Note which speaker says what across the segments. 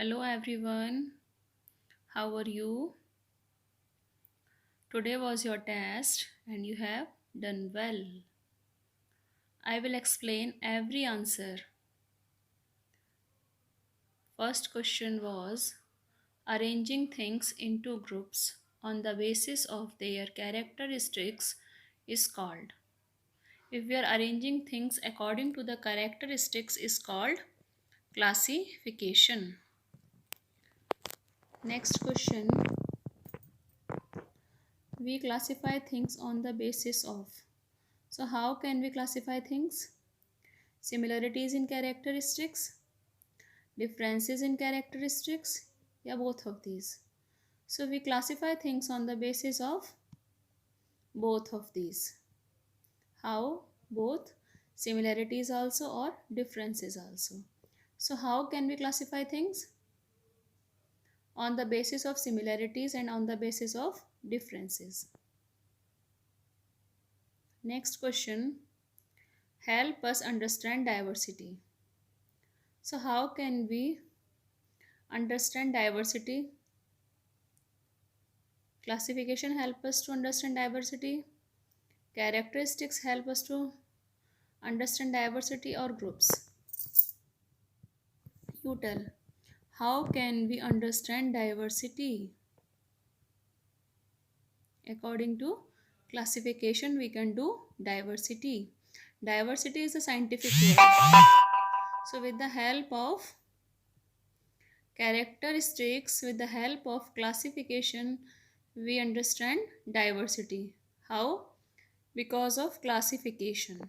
Speaker 1: Hello everyone, how are you? Today was your test and you have done well. I will explain every answer. First question was arranging things into groups on the basis of their characteristics is called. If we are arranging things according to the characteristics is called classification. Next question, we classify things on the basis of. So how can we classify things? Similarities in characteristics, differences in characteristics, yeah, both of these. So we classify things on the basis of both of these. How? Both similarities also or differences also. So how can we classify things? On the basis of similarities and on the basis of differences. Next question, help us understand diversity. So how can we understand diversity? Classification help us to understand diversity. Characteristics help us to understand diversity or groups. You tell. How can we understand diversity? According to classification, we can do diversity. Diversity is a scientific word. So with the help of characteristics, with the help of classification, we understand diversity. How? Because of classification.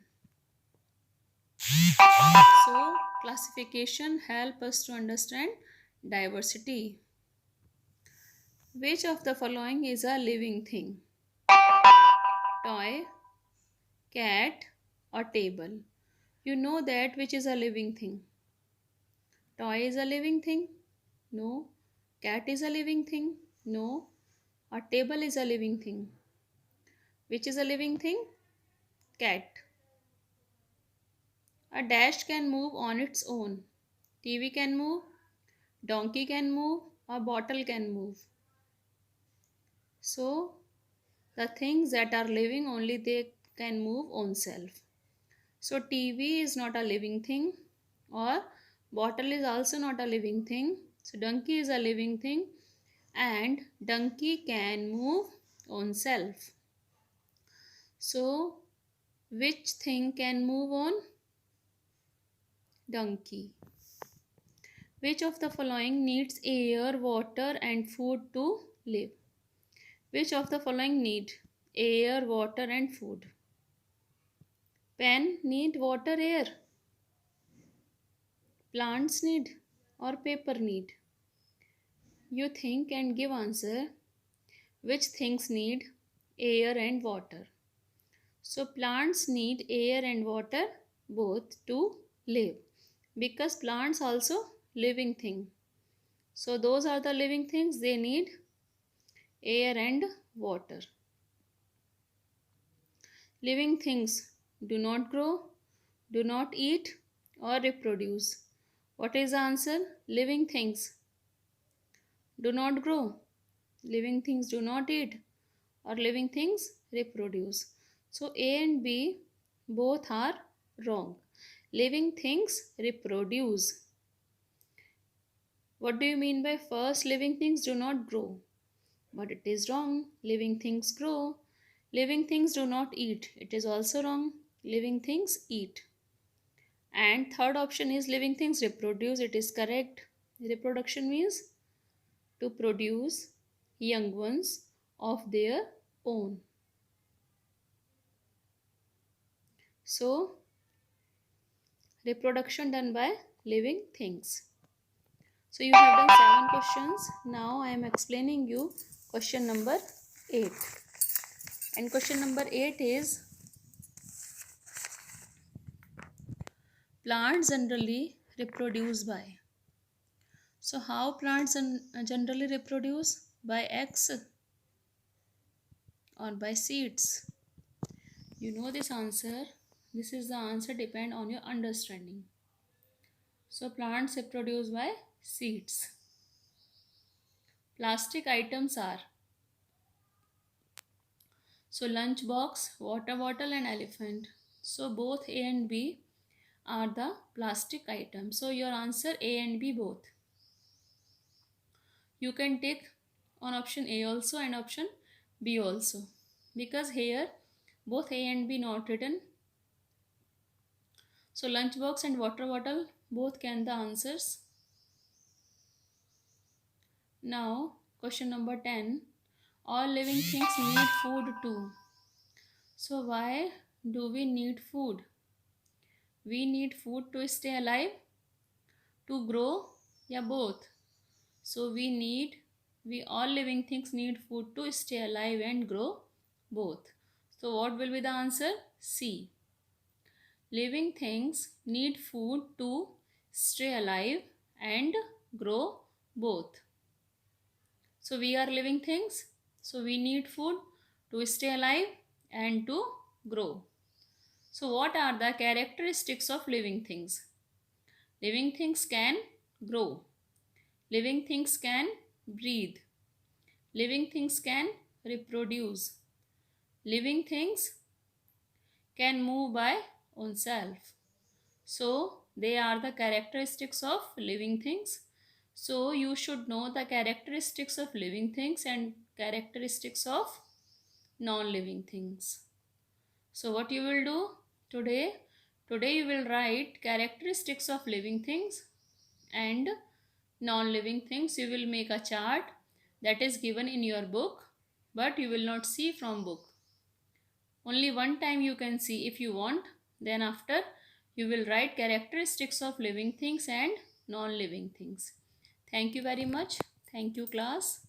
Speaker 1: So classification help us to understand diversity. Which of the following is a living thing? Toy, cat or table? You know that which is a living thing. Toy is a living thing? No. Cat is a living thing? No. A table is a living thing. Which is a living thing? Cat. A dash can move on its own. TV can move, donkey can move, a bottle can move. So the things that are living only they can move on self. So TV is not a living thing or bottle is also not a living thing. So donkey is a living thing and donkey can move on self. So which thing can move on? Donkey. Which of the following needs air, water and food to live? Which of the following need air, water and food? Pen need water, air. Plants need or paper need? You think and give answer. Which things need air and water? So plants need air and water both to live because plants also living thing. So those are the living things, they need air and water. Living things do not grow, do not eat or reproduce. What is the answer? Living things do not grow, living things do not eat or living things reproduce. So A and B both are wrong. Living things reproduce. What do you mean by first? Living things do not grow? But it is wrong. Living things grow. Living things do not eat. It is also wrong. Living things eat. And third option is living things reproduce. It is correct. Reproduction means to produce young ones of their own. So reproduction done by living things. So you have done 7 questions. Now I am explaining you question number 8. And question number 8 is plants generally reproduce by. So how plants generally reproduce? By eggs or by seeds? You know this answer. This is the answer depend on your understanding. So plants reproduce by seeds. plastic items are, so lunch box, water bottle and elephant. So both A and B are the plastic items. So your answer A and B both. You can take on option A also and option B also, because here both A and B not written. So lunchbox and water bottle both can the answers. Now question number 10. All living things need food too. So why do we need food? We need food to stay alive, to grow, yeah both. So we all living things need food to stay alive and grow both. So what will be the answer? C. Living things need food to stay alive and grow both. So we are living things, so we need food to stay alive and to grow. So what are the characteristics of living things? Living things can grow. Living things can breathe. Living things can reproduce. Living things can move by oneself. So they are the characteristics of living things. So you should know the characteristics of living things and characteristics of non-living things. So what you will do today? Today you will write characteristics of living things and non-living things. You will make a chart that is given in your book, but you will not see from book. Only one time you can see if you want. Then after you will write characteristics of living things and non-living things. Thank you very much. Thank you class.